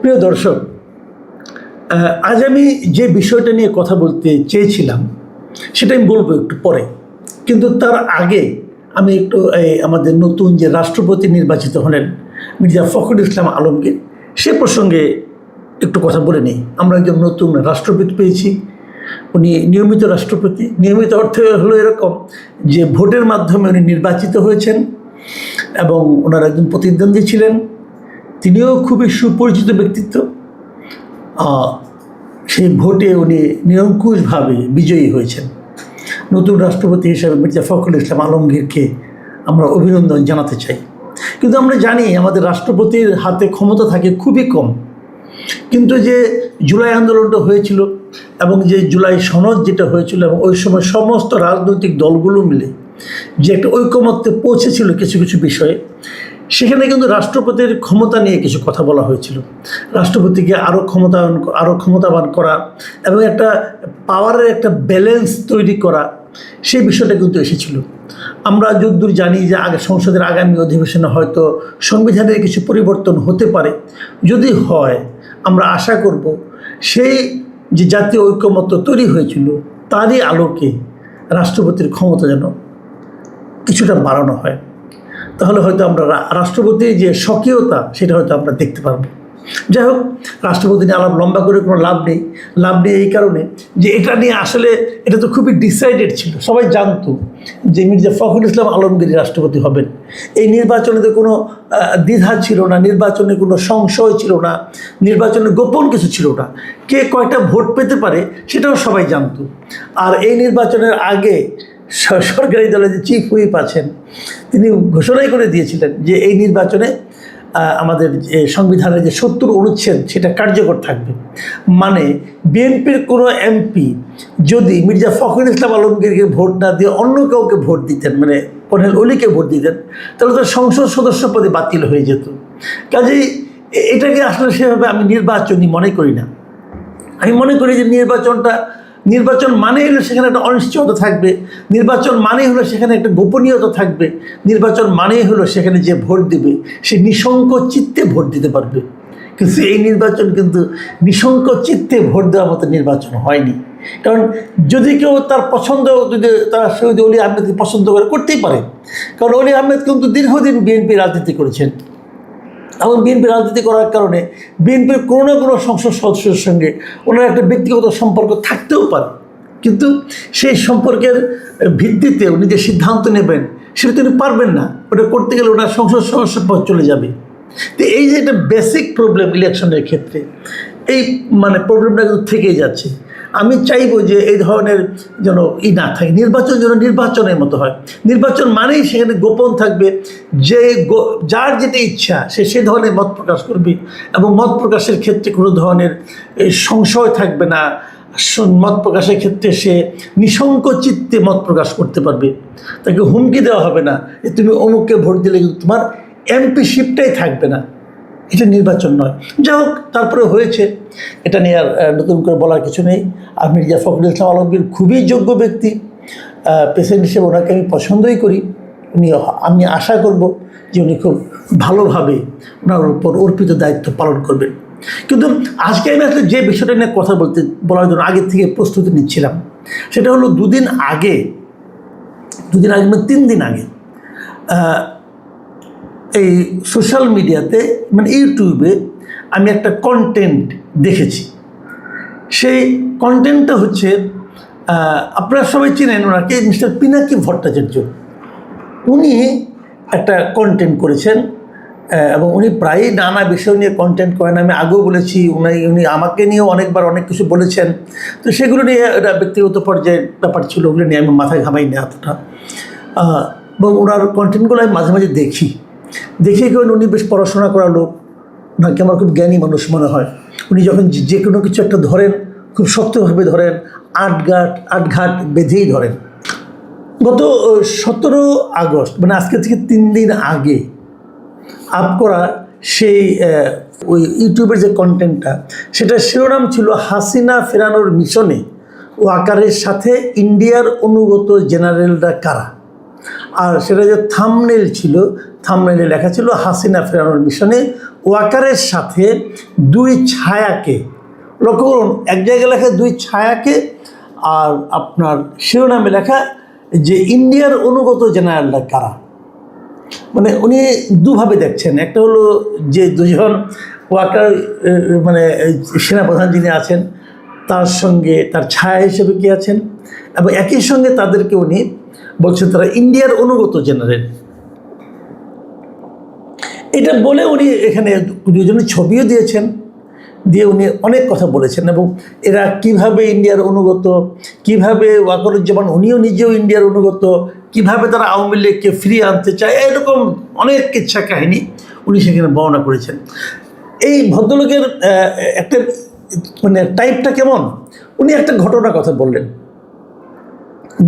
প্রিয় দর্শক, আজ আমি যে বিষয়টা নিয়ে কথা বলতে চেয়েছিলাম সেটা আমি বলবো একটু পরে, কিন্তু তার আগে আমি একটু আমাদের নতুন যে রাষ্ট্রপতি নির্বাচিত হলেন মির্জা ফখরুল ইসলাম আলমগীর, সে প্রসঙ্গে একটু কথা বলে নিই। আমরা একজন নতুন রাষ্ট্রপতি পেয়েছি। উনি নিয়মিত রাষ্ট্রপতি। নিয়মিত অর্থ হলো এরকম যে ভোটের মাধ্যমে উনি নির্বাচিত হয়েছেন এবং ওনার একজন প্রতিদ্বন্দ্বী ছিলেন, তিনিও খুবই সুপরিচিত ব্যক্তিত্ব। সেই ভোটে উনি নিরঙ্কুশভাবে বিজয়ী হয়েছেন। নতুন রাষ্ট্রপতি হিসেবে মির্জা ফখরুল ইসলাম আলমগীরকে আমরা অভিনন্দন জানাতে চাই। কিন্তু আমরা জানি আমাদের রাষ্ট্রপতির হাতে ক্ষমতা থাকে খুবই কম। কিন্তু যে জুলাই আন্দোলনটা হয়েছিল এবং যে জুলাই সনদ যেটা হয়েছিল এবং ওই সময় সমস্ত রাজনৈতিক দলগুলো মিলে যে একটা ঐকমত্যে পৌঁছেছিল কিছু কিছু বিষয়ে, সেখানে কিন্তু রাষ্ট্রপতির ক্ষমতা নিয়ে কিছু কথা বলা হয়েছিল। রাষ্ট্রপতিকে আরও ক্ষমতাবান করা এবং একটা পাওয়ারের একটা ব্যালেন্স তৈরি করা, সেই বিষয়টা কিন্তু এসেছিল। আমরা যতদূর জানি যে সংসদের আগামী অধিবেশনে হয়তো সংবিধানের কিছু পরিবর্তন হতে পারে। যদি হয়, আমরা আশা করব সেই যে জাতীয় ঐকমত্য তৈরি হয়েছিল তারই আলোকে রাষ্ট্রপতির ক্ষমতা যেন কিছুটা বাড়ানো হয়। তাহলে হয়তো আমরা রাষ্ট্রপতির যে স্বকীয়তা সেটা হয়তো আমরা দেখতে পারবো। যাই হোক, রাষ্ট্রপতি নিয়ে আলাপ লম্বা করে কোনো লাভ নেই এই কারণে যে এটা নিয়ে আসলে এটা তো খুবই ডিসাইডেড ছিল। সবাই জানতো যে মির্জা ফখরুল ইসলাম আলমগীর রাষ্ট্রপতি হবেন। এই নির্বাচনে তো কোনো দ্বিধা ছিল না, নির্বাচনে কোনো সংশয় ছিল না, নির্বাচনে গোপন কিছু ছিল না। কে কয়টা ভোট পেতে পারে সেটাও সবাই জানতো। আর এই নির্বাচনের আগে সরকারি দলের যে চিফ হুইপ আছেন, তিনি ঘোষণাই করে দিয়েছিলেন যে এই নির্বাচনে আমাদের যে সংবিধানের যে 70 অনুচ্ছেদ সেটা কার্যকর থাকবে। মানে বিএনপির কোনো এমপি যদি মির্জা ফখরুল ইসলাম আলমগীরকে ভোট না দিয়ে অন্য কাউকে ভোট দিতেন, মানে কর্নেল অলিকে ভোট দিতেন, তাহলে তার সংসদ সদস্য পদে বাতিল হয়ে যেত। কাজেই এটাকে আসলে সেভাবে আমি নির্বাচনী মনে করি না। আমি মনে করি যে নির্বাচন মানেই হলো সেখানে একটা অনিশ্চয়তা থাকবে, নির্বাচন মানেই হলো সেখানে একটা গোপনীয়তা থাকবে, নির্বাচন মানেই হলো সেখানে যে ভোট দেবে সে নিঃশঙ্ক চিত্তে ভোট দিতে পারবে। কিন্তু এই নির্বাচন কিন্তু নিঃশঙ্ক চিত্তে ভোট দেওয়ার মতো নির্বাচন হয়নি। কারণ যদি কেউ তার পছন্দ, যদি তারা শহীদ অলি আহমেদকে পছন্দ করতেই পারে, কারণ অলি আহমেদ কিন্তু দীর্ঘদিন বিএনপি রাজনীতি করেছেন এবং বিএনপি রাজনীতি করার কারণে বিএনপির কোনো না কোনো সংসদ সদস্যের সঙ্গে ওনার একটা ব্যক্তিগত সম্পর্ক থাকতেও পারে। কিন্তু সেই সম্পর্কের ভিত্তিতে উনি যে সিদ্ধান্ত নেবেন সেটা তিনি পারবেন না। ওটা করতে গেলে ওনার সংসদ সদস্য পদ চলে যাবে। তো এই যে একটা বেসিক প্রবলেম ইলেকশনের ক্ষেত্রে, এই প্রবলেমটা কিন্তু থেকেই যাচ্ছে। আমি চাইবো যে এই ধরনের যেন না থাকে, নির্বাচন যেন নির্বাচনের মতো হয়। নির্বাচন মানেই সেখানে গোপন থাকবে, যে যার যেটা ইচ্ছা সে ধরনের মত প্রকাশ করবে এবং মত প্রকাশের ক্ষেত্রে কোনো ধরনের সংশয় থাকবে না। মত প্রকাশের ক্ষেত্রে সে নিঃশঙ্ক চিত্তে মত প্রকাশ করতে পারবে। তাকে হুমকি দেওয়া হবে না যে তুমি অমুককে ভোট দিলে কিন্তু তোমার এমপিশিপটাই থাকবে না। এটা নির্বাচন নয়। যাই হোক, তারপরে হয়েছে, এটা নিয়ে আর নতুন করে বলার কিছু নেই। আর মির্জা ফখরুল ইসলাম আলমগীর খুবই যোগ্য ব্যক্তি। প্রেসিডেন্ট হিসেবে ওনাকে আমি পছন্দই করি। আমি আশা করব যে উনি খুব ভালোভাবে ওনার উপর অর্পিত দায়িত্ব পালন করবেন। কিন্তু আজকে আমি আসলে যে বিষয়টা নিয়ে কথা বলার জন্য আগে থেকে প্রস্তুতি নিচ্ছিলাম, সেটা হলো দুদিন আগে 3 দিন আগে এই সোশ্যাল মিডিয়াতে ইউটিউবে আমি একটা কন্টেন্ট দেখেছি। সেই কন্টেন্টটা হচ্ছে, আপনারা সবাই চিনেন ওনাকে, মিস্টার পিনাকি ভট্টাচার্য। উনি একটা কন্টেন্ট করেছেন এবং উনি প্রায়ই নানা বিষয় নিয়ে কন্টেন্ট করেন। আমি আগেও বলেছি, উনি আমাকে নিয়েও অনেকবার অনেক কিছু বলেছেন। তো সেগুলো নিয়ে এটা ব্যক্তিগত পর্যায়ের ব্যাপার ছিল, ওগুলো নিয়ে আমি মাথায় ঘামাই না এতটা। এবং ওনার কন্টেন্টগুলো আমি মাঝে মাঝে দেখি কারণ উনি বেশ পড়াশোনা করা লোক। ওনাকে আমার খুব জ্ঞানী মানুষ মনে হয়। উনি যখন যে কোনো কিছু একটা ধরেন খুব শক্তভাবে ধরেন, আটঘাট বেঁধেই ধরেন। গত 17 আগস্ট আজকে থেকে 3 দিন আগে আপ করা সেই ওই ইউটিউবের যে কন্টেন্টটা, সেটার শিরোনাম ছিল হাসিনা ফেরানোর মিশনে ওয়াকারের সাথে ইন্ডিয়ার অনুগত জেনারেলরা কারা। আর সেটা যে থাম্বনেল ছিল থাম্বনেইলে লেখা ছিল হাসিনা ফেরানোর মিশনে ওয়াকারের সাথে দুই ছায়াকে, লক্ষ্য করুন, এক জায়গায় লেখা দুই ছায়াকে, আর আপনার শিরোনামে লেখা যে ইন্ডিয়ার অনুগত জেনারেলরা কারা। মানে উনি দুভাবে দেখছেন, একটা হলো যে দুজন ওয়াকার মানে সেনাপ্রধান যিনি আছেন তার সঙ্গে তার ছায়া হিসেবে কি আছেন, এবং একই সঙ্গে তাদেরকে উনি বলছেন তারা ইন্ডিয়ার অনুগত জেনারেল। এটা বলে উনি এখানে দুজনের ছবিও দিয়েছেন, দিয়ে উনি অনেক কথা বলেছেন, এবং এরা কিভাবে ইন্ডিয়ার অনুগত, কিভাবে ওয়াকারুজ্জামান উনিও নিজেও ইন্ডিয়ার অনুগত, কিভাবে তারা আওয়ামী লীগকে ফিরিয়ে আনতে চায়, এরকম অনেক কিচ্ছা কাহিনী উনি সেখানে বর্ণনা করেছেন। এই ভদ্রলোকের একটা মানে টাইপটা কেমন, উনি একটা ঘটনার কথা বললেন,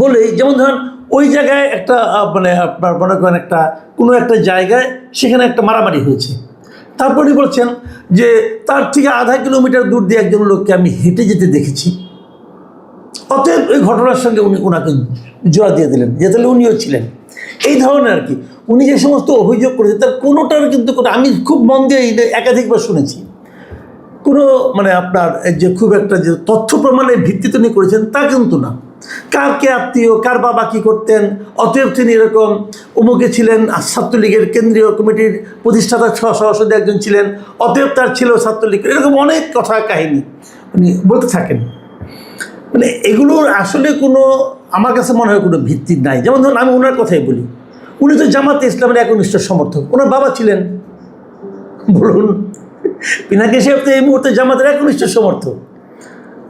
বলে যেমন ধরেন ওই জায়গায় একটা মানে আপনার মনে করেন একটা কোনো একটা জায়গায় সেখানে একটা মারামারি হয়েছে, তারপরে বলছেন যে তার থেকে আধা কিলোমিটার দূর দিয়ে একজন লোককে আমি হেঁটে যেতে দেখেছি, অতএব ওই ঘটনার সঙ্গে উনি ওনাকে জোড়া দিয়ে দিলেন যে তাহলে উনিও ছিলেন। এই ধরনের আর কি উনি যে সমস্ত অভিযোগ করেছেন তার কোনোটার কিন্তু আমি খুব মন দিয়ে একাধিকবার শুনেছি, কোনো মানে আপনার যে খুব একটা যে তথ্য প্রমাণের ভিত্তিতে উনি করেছেন তা কিন্তু না। কার কে আত্মীয়, কার বাবা কী করতেন, অতএব তিনি এরকম অমুকে ছিলেন, ছাত্রলীগের কেন্দ্রীয় কমিটির প্রতিষ্ঠাতা সভাপতি একজন ছিলেন, অতএব তার ছিল ছাত্রলীগ, এরকম অনেক কথা কাহিনী উনি বলতে থাকেন। মানে এগুলোর আসলে কোনো আমার কাছে মনে হয় কোনো ভিত্তি নাই। যেমন ধরুন আমি ওনার কথাই বলি, উনি তো জামাতে ইসলামের একনিষ্ঠ সমর্থক, ওনার বাবা ছিলেন, বলুন পিনাকি সাহেব তো এই মুহূর্তে জামাতের একনিষ্ঠ সমর্থক,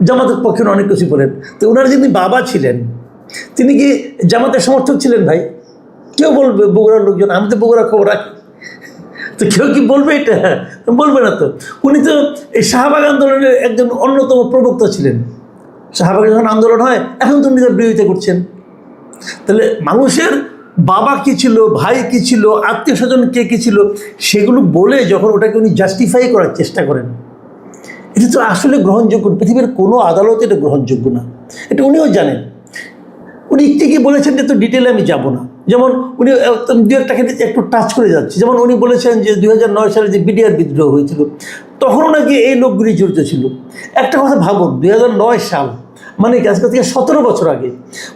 জামাতের পক্ষে অনেক কিছু বলেন, তো ওনার যিনি বাবা ছিলেন তিনি কি জামাতের সমর্থক ছিলেন? ভাই কেউ বলবে, বগুড়ার লোকজন, আমি তো বগুড়া খবর রাখি, তো কেউ কি বলবে এটা? বলবে না তো। উনি তো এই শাহবাগ আন্দোলনের একজন অন্যতম প্রবক্তা ছিলেন, শাহবাগে যখন আন্দোলন হয় এখন তো উনি তার বিরোধিতা করছেন। তাহলে মানুষের বাবা কী ছিল, ভাই কী ছিল, আত্মীয় স্বজন কে কী ছিল, সেগুলো বলে যখন ওটাকে উনি জাস্টিফাই করার চেষ্টা করেন, এটা তো আসলে গ্রহণযোগ্য, পৃথিবীর কোনো আদালতে এটা গ্রহণযোগ্য না, এটা উনিও জানেন। উনি ঠিকই বলেছেন যে তো ডিটেলে আমি যাব না, যেমন উনি দু একটা ক্ষেত্রে একটু টাচ করে যাচ্ছে, যেমন উনি বলেছেন যে 2009 সালে যে বিডিআর বিদ্রোহ হয়েছিল তখনও নাকি এই লোকগুলি জড়িত ছিল। একটা কথা ভাবুন, 2009 সাল মানে আজকে থেকে 17 বছর আগে,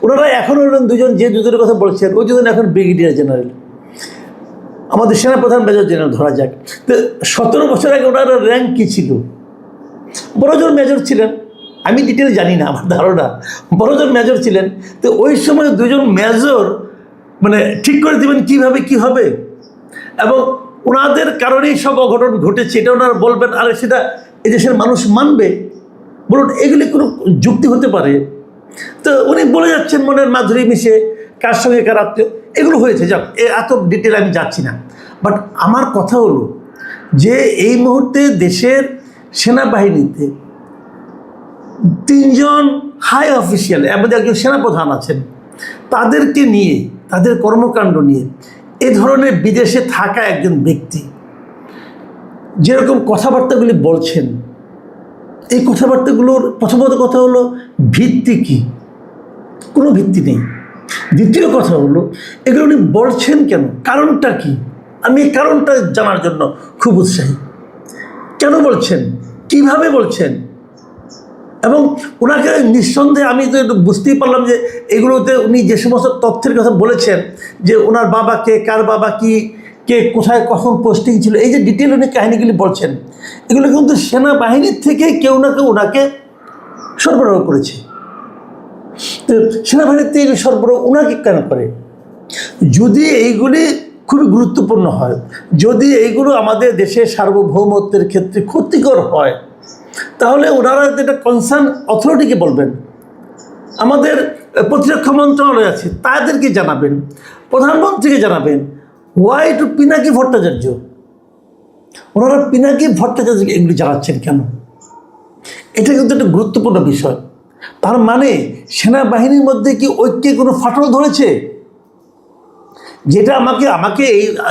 ওনারা এখন হলেন দুজন, যে দুজনের কথা বলছেন ওই দুজন এখন ব্রিগেডিয়ার জেনারেল, আমাদের সেনাপ্রধান মেজর জেনারেল ধরা যাক। তো 17 বছর আগে ওনারা র্যাঙ্ক কী ছিল? বড়জন মেজর ছিলেন, আমি ডিটেল জানি না, আমার ধারণা বড়জন মেজর ছিলেন। তো ওই সময় দুজন মেজর মানে ঠিক করে দেবেন কীভাবে কী হবে, এবং ওনাদের কারণেই সব অঘটন ঘটেছে এটা ওনারা বলবেন, আর সেটা এদেশের মানুষ মানবে? বলুন, এগুলি কোনো যুক্তি হতে পারে? তো উনি বলে যাচ্ছেন মনের মাধুরী মিশে কার সঙ্গে কার আত্মীয়, এগুলো হয়েছে, যাক এত ডিটেল আমি যাচ্ছি না। বাট আমার কথা হলো যে এই মুহূর্তে দেশের সেনাবাহিনীতে 3 জন হাই অফিসিয়াল এবং একজন সেনাপ্রধান আছেন, তাদেরকে নিয়ে, তাদের কর্মকাণ্ড নিয়ে এ ধরনের বিদেশে থাকা একজন ব্যক্তি যেরকম কথাবার্তাগুলি বলছেন, এই কথাবার্তাগুলোর প্রথমত কথা হলো ভিত্তি কী? কোনো ভিত্তি নেই। দ্বিতীয় কথা হলো এগুলো উনি বলছেন কেন, কারণটা কি? আমি এই কারণটা জানার জন্য খুব উৎসাহী। কেন বলছেন, কিভাবে বলছেন, এবং ওনাকে নিঃসন্দেহে আমি তো বুঝতেই পারলাম যে এগুলোতে উনি যে সমস্ত তথ্যের কথা বলেছেন, যে ওনার বাবা কে, কার বাবা কি, কে কোথায় কখন পোস্টিং ছিল, এই যে ডিটেল উনি কাহিনিগুলি বলছেন, এগুলো কিন্তু সেনাবাহিনীর থেকে কেউ না কেউ ওনাকে সরবরাহ করেছে। তো সেনাবাহিনীর থেকে সরবরাহ ওনাকে কেন করে? যদি এইগুলি খুবই গুরুত্বপূর্ণ হয়, যদি এইগুলো আমাদের দেশের সার্বভৌমত্বের ক্ষেত্রে ক্ষতিকর হয়, তাহলে ওনারা যেটা কনসার্ন অথরিটিকে বলবেন, আমাদের প্রতিরক্ষা মন্ত্রণালয় আছে তাদেরকে জানাবেন, প্রধানমন্ত্রীকে জানাবেন। Why to Pinaki Bhattacharya? ওনারা পিনাকি ভট্টাচার্যকে এগুলি জানাচ্ছেন কেন? এটা কিন্তু একটা গুরুত্বপূর্ণ বিষয়। তার মানে সেনাবাহিনীর মধ্যে কি ঐক্যে কোনো ফাটল ধরেছে? যেটা আমাকে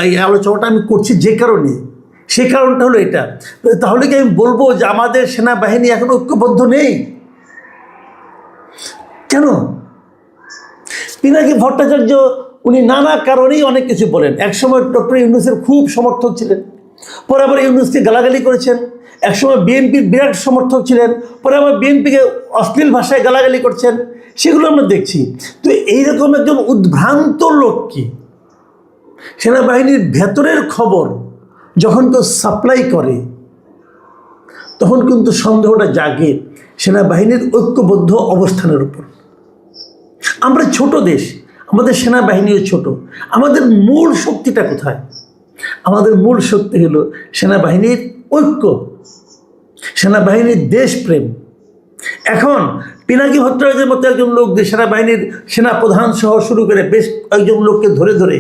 এই আলোচনাটা আমি করছি যে কারণে, সেই কারণটা হলো এটা। তাহলে কি আমি বলবো যে আমাদের সেনাবাহিনী এখন ঐক্যবদ্ধ নেই? কেন? পিনাকি ভট্টাচার্য উনি নানা কারণেই অনেক কিছু বলেন। একসময় ডক্টর ইউনূসের খুব সমর্থক ছিলেন, পরে আবার ইউনূসকে গালাগালি করেছেন। একসময় বিএনপির বিরাট সমর্থক ছিলেন, পরে আবার বিএনপিকে অশ্লীল ভাষায় গালাগালি করছেন, সেগুলো আমরা দেখছি। তো এইরকম একজন উদ্ভ্রান্ত লোককে সেনাবাহিনীর ভেতরের খবর যখন কেউ সাপ্লাই করে, তখন কিন্তু সন্দেহটা জাগে সেনাবাহিনীর ঐক্যবদ্ধ অবস্থানের উপর। আমরা ছোট দেশ, আমাদের সেনাবাহিনীও ছোট, আমাদের মূল শক্তিটা কোথায়? আমাদের মূল শক্তি হলো সেনাবাহিনীর ঐক্য, সেনাবাহিনীর দেশপ্রেম। এখন পিনাকি ভট্টাচার্যের মতো একজন লোক যে সেনাবাহিনীর সেনাপ্রধান সহ শুরু করে বেশ কয়েকজন লোককে ধরে ধরে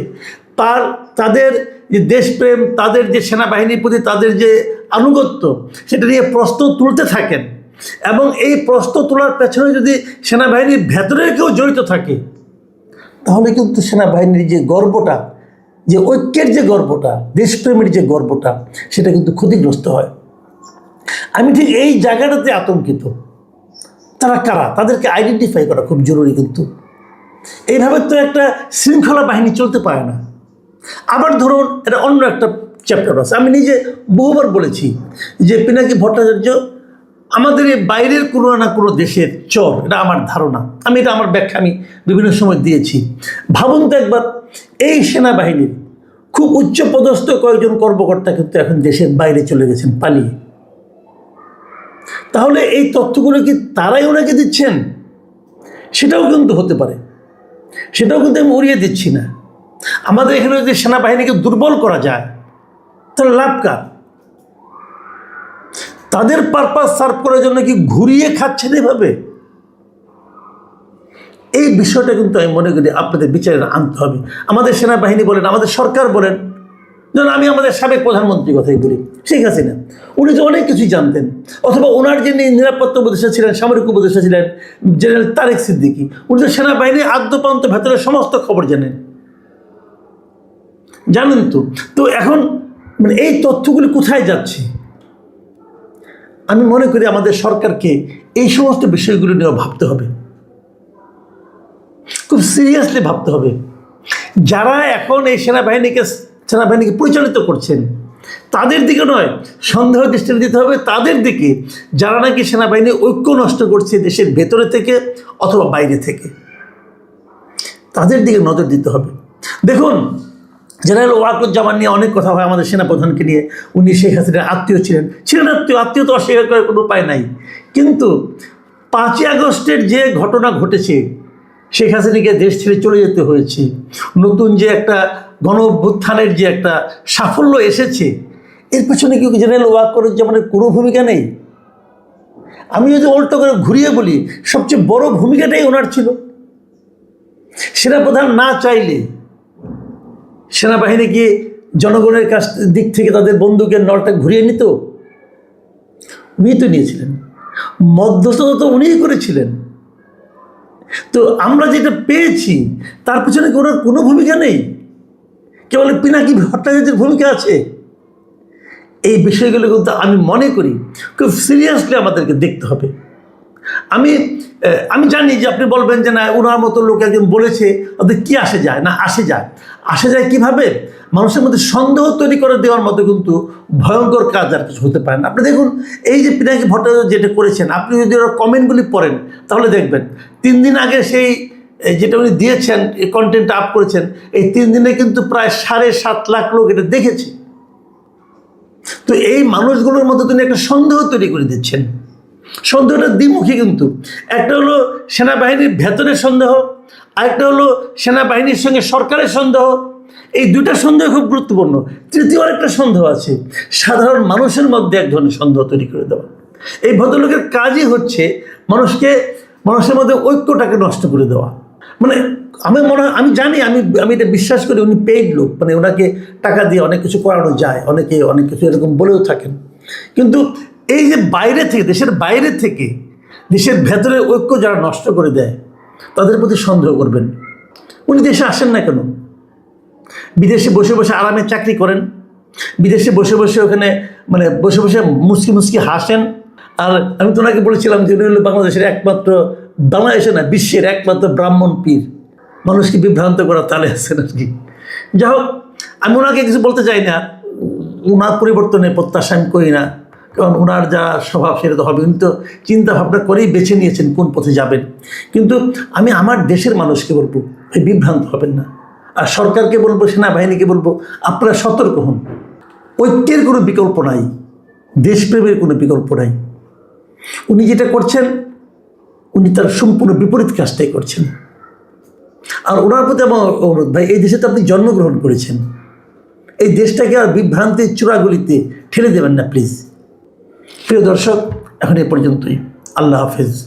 তাদের যে দেশপ্রেম, তাদের যে সেনাবাহিনীর প্রতি তাদের যে আনুগত্য, সেটা নিয়ে প্রশ্ন তুলতে থাকেন, এবং এই প্রশ্ন তোলার পেছনে যদি সেনাবাহিনীর ভেতরে কেউ জড়িত থাকে, তাহলে কিন্তু সেনাবাহিনীর যে গর্বটা, যে ঐক্যের যে গর্বটা, দেশপ্রেমের যে গর্বটা, সেটা কিন্তু ক্ষতিগ্রস্ত হয়। আমি ঠিক এই জায়গাটাতে আতঙ্কিত। তারা কারা, তাদেরকে আইডেন্টিফাই করা খুব জরুরি। কিন্তু এইভাবে তো একটা শৃঙ্খলা বাহিনী চলতে পারে না। আবার ধরুন, এটা অন্য একটা চ্যাপ্টার আছে। আমি নিজে বহুবার বলেছি যে পিনাকি ভট্টাচার্য আমাদের এই বাইরের কোনো না কোনো দেশের চর, এটা আমার ধারণা। এটা আমার ব্যাখ্যা আমি বিভিন্ন সময় দিয়েছি। ভাবুন তো একবার, এই সেনাবাহিনীর খুব উচ্চপদস্থ কয়েকজন কর্মকর্তা কিন্তু এখন দেশের বাইরে চলে গেছেন পালিয়ে। তাহলে এই তথ্যগুলো কি তারাই ওনাকে দিচ্ছেন? সেটাও কিন্তু হতে পারে, সেটাও কিন্তু আমি উড়িয়ে দিচ্ছি না। আমাদের এখানে যদি সেনাবাহিনীকে দুর্বল করা যায়, তাহলে লাভ কার? তাদের পারপাস সার্ভ করার জন্য কি ঘুরিয়ে খাচ্ছেন এভাবে? এই বিষয়টা কিন্তু আমি মনে করি আপনাদের বিচারে আনতে হবে। আমাদের সেনাবাহিনী বলেন, আমাদের সরকার বলেন, যেমন আমি আমাদের সাবেক প্রধানমন্ত্রীর কথাই বলি, শেখ হাসিনা, উনি তো অনেক কিছুই জানতেন। অথবা ওনার যিনি নিরাপত্তা উপদেষ্টা ছিলেন, সামরিক উপদেষ্টা ছিলেন জেনারেল তারেক সিদ্দিকী, উনি তো সেনাবাহিনীর আদ্যপ্রান্ত ভেতরের সমস্ত খবর জানেন তো। তো এখন এই তথ্যগুলি কোথায় যাচ্ছে? আমি মনে করি আমাদের সরকারকে এই সমস্ত বিষয়গুলো নিয়ে ভাবতে হবে, খুব সিরিয়াসলি ভাবতে হবে। যারা এখন এই সেনাবাহিনীকে পরিচালিত করছেন, তাদের দিকে নয়, সন্দেহ দৃষ্টিতে দিতে হবে তাদের দিকে, যারা নাকি সেনাবাহিনী ঐক্য নষ্ট করছে দেশের ভেতরে থেকে অথবা বাইরে থেকে, তাদের দিকে নজর দিতে হবে। দেখুন, জেনারেল ওয়াকারুজ্জামান নিয়ে অনেক কথা হয় আমাদের সেনাপ্রধানকে নিয়ে। উনি শেখ হাসিনার আত্মীয় ছিলেন, আত্মীয় তো অস্বীকার করার কোনো উপায় নাই। কিন্তু 5ই আগস্টের যে ঘটনা ঘটেছে, শেখ হাসিনাকে দেশ ছেড়ে চলে যেতে হয়েছে, নতুন যে একটা গণ অভ্যুত্থানের যে একটা সাফল্য এসেছে, এর পেছনে কি জেনারেল ওয়াকারুজ্জামানের কোনো ভূমিকা নেই? আমি যদি উল্টো করে ঘুরিয়ে বলি, সবচেয়ে বড় ভূমিকাটাই ওনার ছিল। সেনাপ্রধান না চাইলে সেনাবাহিনী গিয়ে জনগণের কাছ দিক থেকে তাদের বন্দুকের নলটা ঘুরিয়ে নিত? উনি তো নিয়েছিলেন, মধ্যস্থতা তো উনিই করেছিলেন। তো আমরা যেটা পেয়েছি, তার পিছনে ওনার কোনো ভূমিকা নেই, কেবল পিনাকি ভট্টাচার্যের ভূমিকা আছে। এই বিষয়গুলো কিন্তু আমি মনে করি খুব সিরিয়াসলি আমাদেরকে দেখতে হবে। আমি জানি যে আপনি বলবেন যে না, ওনার মতো লোক একজন বলেছে, ওদের কি আসে যায়? না, আসে যায় কিভাবে? মানুষের মধ্যে সন্দেহ তৈরি করে দেওয়ার মতো কিন্তু ভয়ঙ্কর কাজ আর কিছু হতে পারে না। আপনি দেখুন, এই যে পিনাকি ভট্টাচার্য যেটা করেছেন, আপনি যদি ওর কমেন্টগুলি পড়েন, তাহলে দেখবেন 3 দিন আগে সেই যেটা উনি দিয়েছেন, এই কন্টেন্টটা আপ করেছেন, এই 3 দিনে কিন্তু প্রায় 7.5 লাখ লোক এটা দেখেছে। তো এই মানুষগুলোর মধ্যে তিনি একটা সন্দেহ তৈরি করে দিচ্ছেন। সন্দেহটা দ্বিমুখী কিন্তু। একটা হলো সেনাবাহিনীর ভেতরের সন্দেহ, আরেকটা হলো সেনাবাহিনীর সঙ্গে সরকারের সন্দেহ। এই দুইটা সন্দেহ খুব গুরুত্বপূর্ণ। তৃতীয় আরেকটা সন্দেহ আছে, সাধারণ মানুষের মধ্যে এক ধরনের সন্দেহ তৈরি করে দেওয়া। এই ভদ্রলোকের কাজই হচ্ছে মানুষের মধ্যে ঐক্যটাকে নষ্ট করে দেওয়া। আমি জানি, আমি এটা বিশ্বাস করি, উনি পেইড লোক, ওনাকে টাকা দিয়ে অনেক কিছু করানো যায়, অনেকে অনেক কিছু এরকম বলেও থাকেন। কিন্তু এই যে বাইরে থেকে, দেশের বাইরে থেকে দেশের ভেতরে ঐক্য যারা নষ্ট করে দেয়, তাদের প্রতি সন্দেহ করবেন। উনি দেশে আসেন না কেন? বিদেশে বসে বসে আরামে চাকরি করেন, বিদেশে বসে বসে ওখানে বসে বসে মুচকি হাসেন। আর আমি তো ওনাকে বলেছিলাম যে উনি হলো বাংলাদেশের একমাত্র, বাংলাদেশে না, বিশ্বের একমাত্র ব্রাহ্মণ পীর। মানুষকে বিভ্রান্ত করার তালে আছেন আর কি। যাই হোক, আমি ওনাকে কিছু বলতে চাই না, ওনার পরিবর্তনের প্রত্যাশা আমি করি না, কারণ ওনার যা স্বভাব সেটা তো হবে, কিন্তু চিন্তা ভাবনা করেই বেছে নিয়েছেন কোন পথে যাবেন। কিন্তু আমি আমার দেশের মানুষকে বলবো, ভাই বিভ্রান্ত হবেন না। আর সরকারকে বলবো, সেনাবাহিনীকে বলবো, আপনারা সতর্ক হন। ঐক্যের কোনো বিকল্প নাই, দেশপ্রেমের কোনো বিকল্প নাই। উনি যেটা করছেন, উনি তার সম্পূর্ণ বিপরীত কাজটাই করছেন। আর ওনার প্রতি আমার অনুরোধ, ভাই এই দেশে তো আপনি জন্মগ্রহণ করেছেন, এই দেশটাকে আর বিভ্রান্তির চূড়াগুলিতে ঠেলে দেবেন না প্লিজ। প্রিয় দর্শক, এখন এ পর্যন্তই। আল্লাহ হাফেজ।